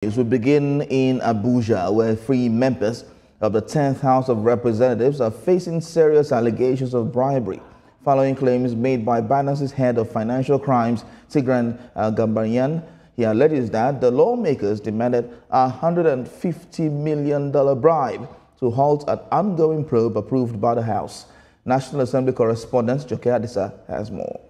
We begin in Abuja, where 3 members of the 10th House of Representatives are facing serious allegations of bribery, following claims made by Binance's head of financial crimes, Tigran Gambaryan. He alleges that the lawmakers demanded a $150 million bribe to halt an ongoing probe approved by the House. National Assembly correspondent Joke Adisa has more.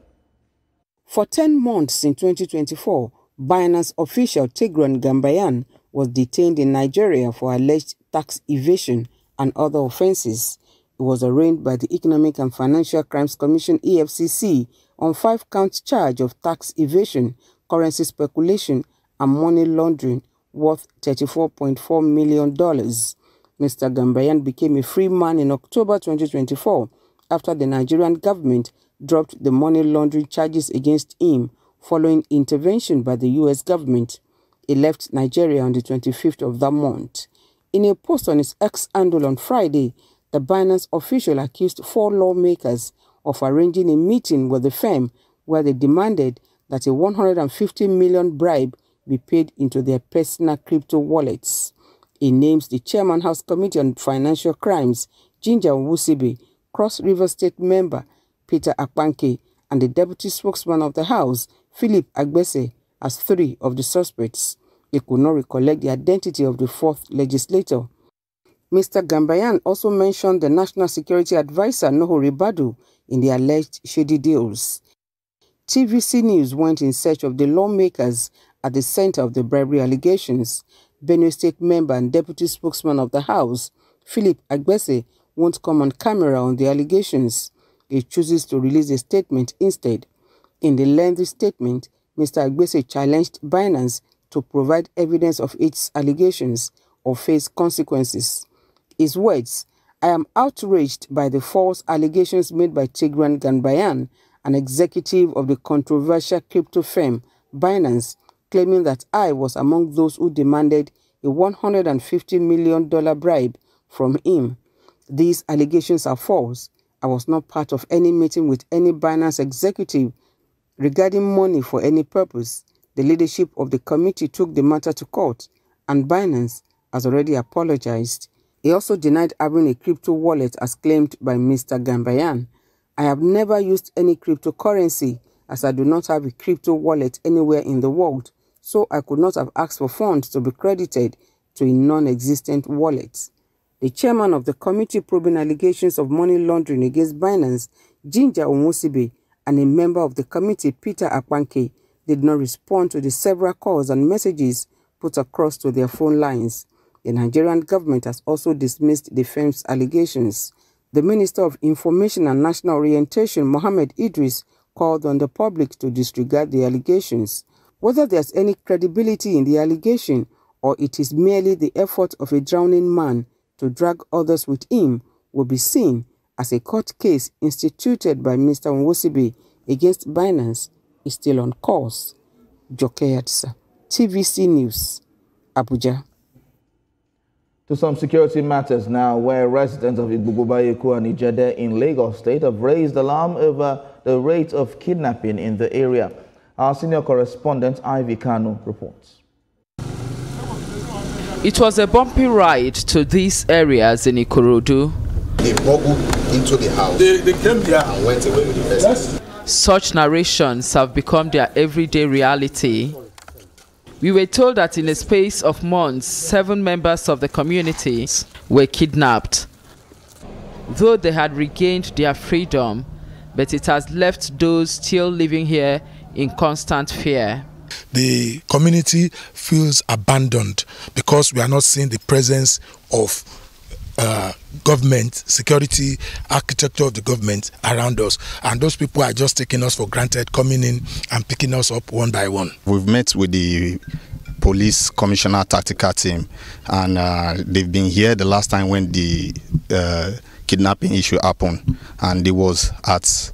For 10 months in 2024, Binance official Tigran Gambaryan was detained in Nigeria for alleged tax evasion and other offenses. He was arraigned by the Economic and Financial Crimes Commission (EFCC) on 5-count charge of tax evasion, currency speculation, and money laundering worth $34.4 million. Mr. Gambaryan became a free man in October 2024 after the Nigerian government dropped the money laundering charges against him following intervention by the U.S. government. He left Nigeria on the 25th of that month. In a post on his X handle on Friday, the Binance official accused 4 lawmakers of arranging a meeting with the firm where they demanded that a $150 million bribe be paid into their personal crypto wallets. He names the Chairman House Committee on Financial Crimes, Ginger Nwusibe, Cross River State member Peter Akpanke, and the deputy spokesman of the House, Philip Agbese, as 3 of the suspects. They could not recollect the identity of the 4th legislator. Mr. Gambaryan also mentioned the National Security Advisor, Nuhu Ribadu, in the alleged shady deals. TVC News went in search of the lawmakers at the center of the bribery allegations. Benue State member and deputy spokesman of the House, Philip Agbese, won't come on camera on the allegations. He chooses to release a statement instead. In the lengthy statement, Mr. Agbese challenged Binance to provide evidence of its allegations or face consequences. His words, "I am outraged by the false allegations made by Tigran Gambaryan, an executive of the controversial crypto firm Binance, claiming that I was among those who demanded a $150 million bribe from him. These allegations are false. I was not part of any meeting with any Binance executive regarding money for any purpose. The leadership of the committee took the matter to court, and Binance has already apologized." He also denied having a crypto wallet as claimed by Mr. Gambaryan. "I have never used any cryptocurrency as I do not have a crypto wallet anywhere in the world, so I could not have asked for funds to be credited to a non-existent wallet." The chairman of the committee probing allegations of money laundering against Binance, Ginger Nwusibe, and a member of the committee, Peter Akpanke, did not respond to the several calls and messages put across to their phone lines. The Nigerian government has also dismissed the firm's allegations. The Minister of Information and National Orientation, Mohammed Idris, called on the public to disregard the allegations. Whether there's any credibility in the allegation or it is merely the effort of a drowning man to drag others with him will be seen as a court case instituted by Mr. Nwusibe against Binance is still on course. Joke Adisa, TVC News, Abuja. To some security matters now, where residents of Igbogobayeku and Ijede in Lagos State have raised alarm over the rate of kidnapping in the area. Our senior correspondent, Ivy Kanu, reports. It was a bumpy ride to these areas in Ikorodu. They bubbled into the house. They came here and went away with the person. Such narrations have become their everyday reality. We were told that in a space of months, 7 members of the community were kidnapped. Though they had regained their freedom, but it has left those still living here in constant fear. The community feels abandoned because we are not seeing the presence of government, security, architecture of the government around us. And those people are just taking us for granted, coming in and picking us up one by one. We've met with the police commissioner tactical team, and they've been here the last time when the kidnapping issue happened, and it was at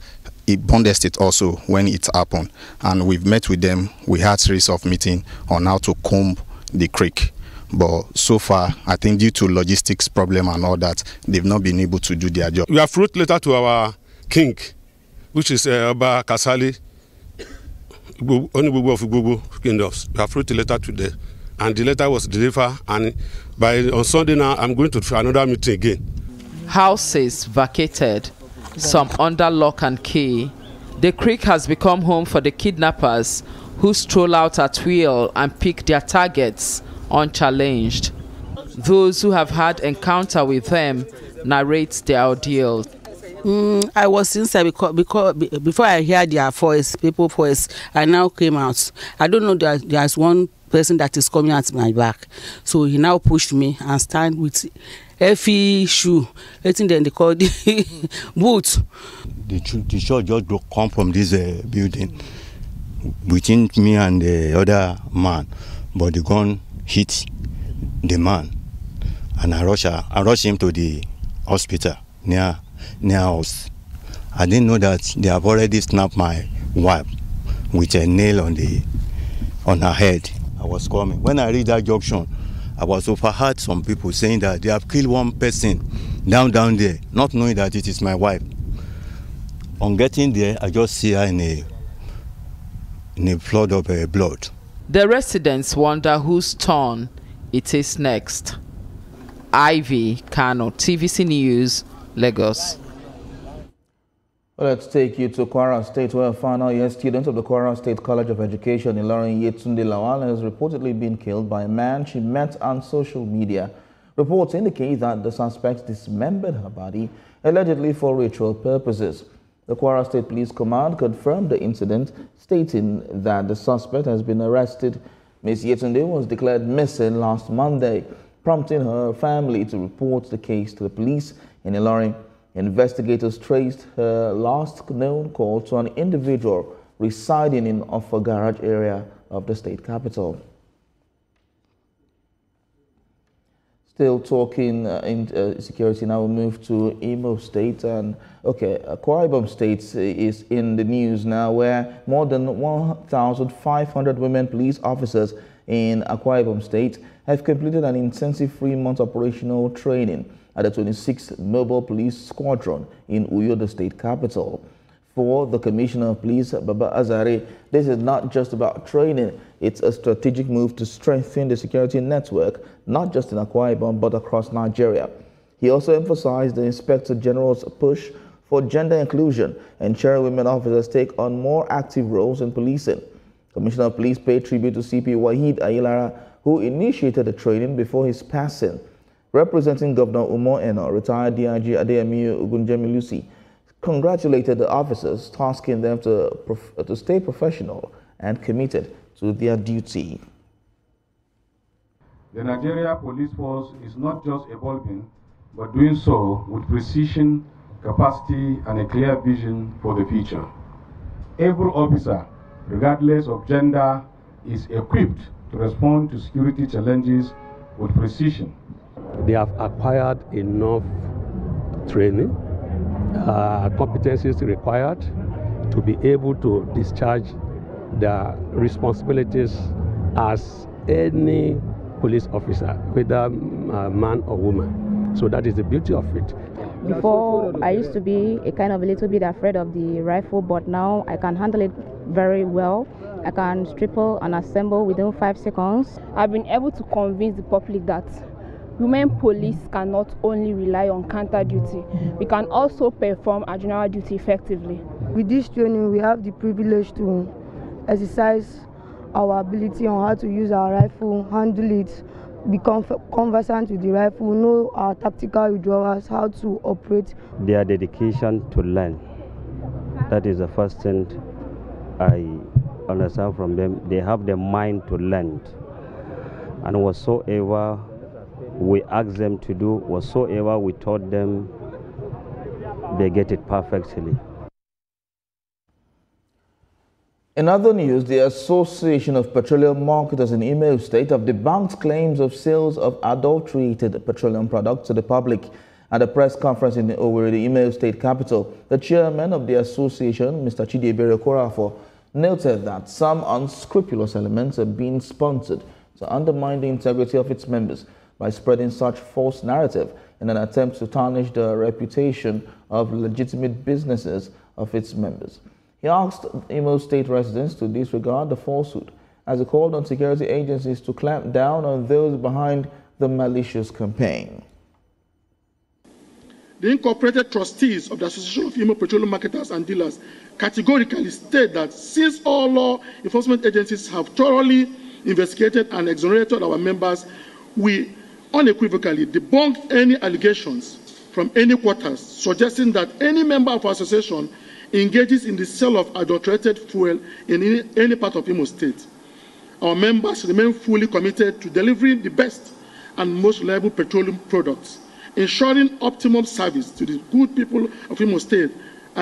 Bond Estate also when it happened, and we've met with them. We had a series of meetings on how to comb the creek, but so far I think due to logistics problem and all that, they've not been able to do their job. We have wrote letter to our king, which is Oba Kasali, Onigbogo of Igbogo Kingdoms. We have wrote a letter to them and the letter was delivered, and on Sunday now I'm going to another meeting again. Houses vacated, some under lock and key. The creek has become home for the kidnappers who stroll out at will and pick their targets unchallenged. Those who have had encounter with them narrate their ordeal. I was inside because before I heard their voice, people's voice, I now came out. I don't know that there's one person that is coming at my back. So he now pushed me and stand with heavy shoe. I think then they call the boot. The shot just come from this building between me and the other man, but the gun hit the man, and I rush him to the hospital near us. I didn't know that they have already snapped my wife with a nail on her head. I was coming. When I reached that junction, I was overheard some people saying that they have killed one person down there, not knowing that it is my wife. On getting there, I just see her in a flood of blood. The residents wonder whose turn it is next. Ivy Kano, TVC News, Lagos. Well, let's take you to Kwara State, where a final year student of the Kwara State College of Education, Ilorin Yetunde Lawal, has reportedly been killed by a man she met on social media. Reports indicate that the suspect dismembered her body, allegedly for ritual purposes. The Kwara State Police Command confirmed the incident, stating that the suspect has been arrested. Ms. Yetunde was declared missing last Monday, prompting her family to report the case to the police in Ilorin. Investigators traced her last known call to an individual residing in Offa Garage area of the state capital. Still talking in security, now we'll move to Imo State. And Akwa Ibom State is in the news now, where more than 1,500 women police officers in Akwa Ibom State have completed an intensive 3-month operational training at the 26th Mobile Police Squadron in Uyo, the state capital. For the Commissioner of Police, Baba Azare, this is not just about training, it's a strategic move to strengthen the security network, not just in Akwa Ibom, but across Nigeria. He also emphasized the Inspector General's push for gender inclusion, ensuring women officers take on more active roles in policing. Commissioner of Police paid tribute to CP Wahid Ayilara, who initiated the training before his passing. Representing Governor Umo Eno, retired DIG Adeyemi Ogunjemilusi, congratulated the officers, tasking them to stay professional and committed to their duty. The Nigeria Police Force is not just evolving, but doing so with precision, capacity, and a clear vision for the future. Every officer, regardless of gender, is equipped to respond to security challenges with precision. They have acquired enough training, competencies required to be able to discharge their responsibilities as any police officer, whether man or woman. So that is the beauty of it. Before, I used to be a little bit afraid of the rifle, but now I can handle it very well. I can triple and assemble within 5 seconds. I've been able to convince the public that women police cannot only rely on counter duty, we can also perform our general duty effectively. With this training, we have the privilege to exercise our ability on how to use our rifle, handle it, become conversant with the rifle, know our tactical withdrawals, how to operate. Their dedication to learn, that is the first thing I understand from them. They have the mind to learn, and whatsoever we ask them to do, whatsoever we taught them, they get it perfectly. In other news, the Association of Petroleum Marketers in Imo State have debunked claims of sales of adulterated petroleum products to the public. At a press conference in the Owerri, the Imo State capital, the chairman of the association, Mr. Chidiebere Okorafor, noted that some unscrupulous elements are being sponsored to undermine the integrity of its members by spreading such false narrative in an attempt to tarnish the reputation of legitimate businesses of its members. He asked Imo State residents to disregard the falsehood as it called on security agencies to clamp down on those behind the malicious campaign. The incorporated trustees of the Association of Imo Petroleum Marketers and Dealers categorically state that since all law enforcement agencies have thoroughly investigated and exonerated our members, we unequivocally debunk any allegations from any quarters suggesting that any member of our association engages in the sale of adulterated fuel in any part of Imo State. Our members remain fully committed to delivering the best and most reliable petroleum products, ensuring optimum service to the good people of Imo State